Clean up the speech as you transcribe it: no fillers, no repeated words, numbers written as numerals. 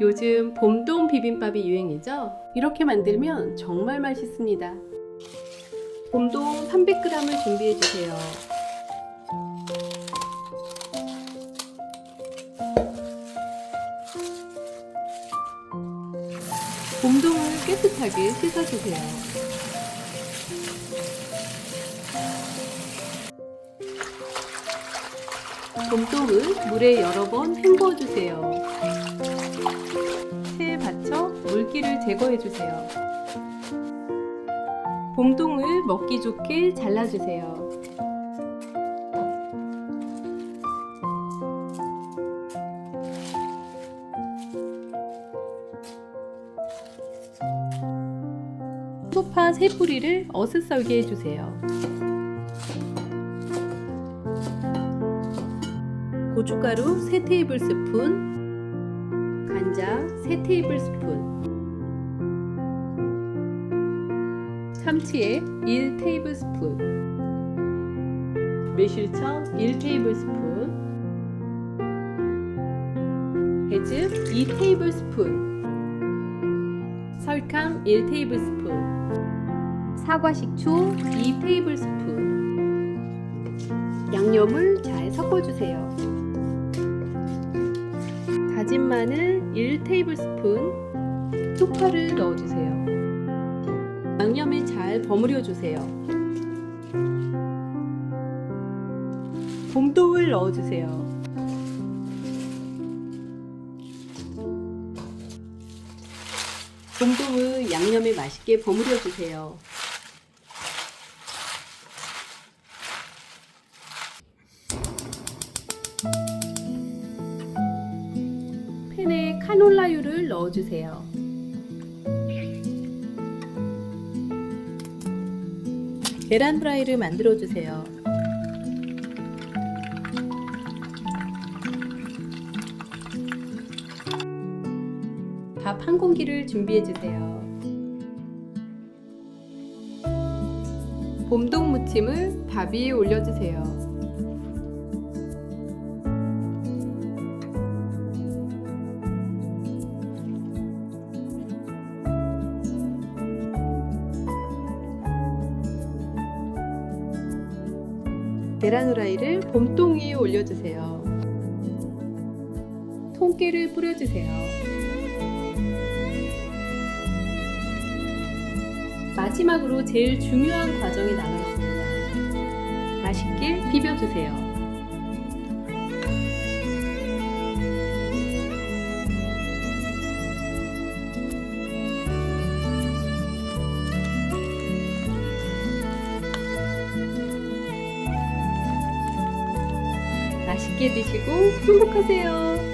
요즘 봄동 비빔밥이 유행이죠? 이렇게 만들면 정말 맛있습니다. 봄동 300g을 준비해 주세요. 봄동을 깨끗하게 씻어주세요. 봄동을 물에 여러 번 헹궈주세요. 체에 받쳐 물기를 제거해주세요. 봄동을 먹기 좋게 잘라주세요. 소파 3뿌리를 어슷썰게 해주세요. 고춧가루 3테이블스푼, 간장 3테이블스푼, 참치액 1테이블스푼, 매실청 1테이블스푼, 해즙 2테이블스푼, 설탕 1테이블스푼, 사과식초 2테이블스푼. 양념을 잘 섞어주세요. 다진 마늘 1테이블스푼, 쪽파를 넣어주세요. 양념에 잘 버무려주세요. 봄동을 넣어주세요. 봄동을 양념에 맛있게 버무려주세요. 팬에 카놀라유를 넣어주세요. 계란 프라이를 만들어주세요. 밥 1공기를 준비해주세요. 봄동 무침을 밥 위에 올려주세요. 계란 후라이를 봄동 위에 올려주세요. 통깨를 뿌려주세요. 마지막으로 제일 중요한 과정이 남아있습니다. 맛있게 비벼주세요. 맛있게 드시고 행복하세요.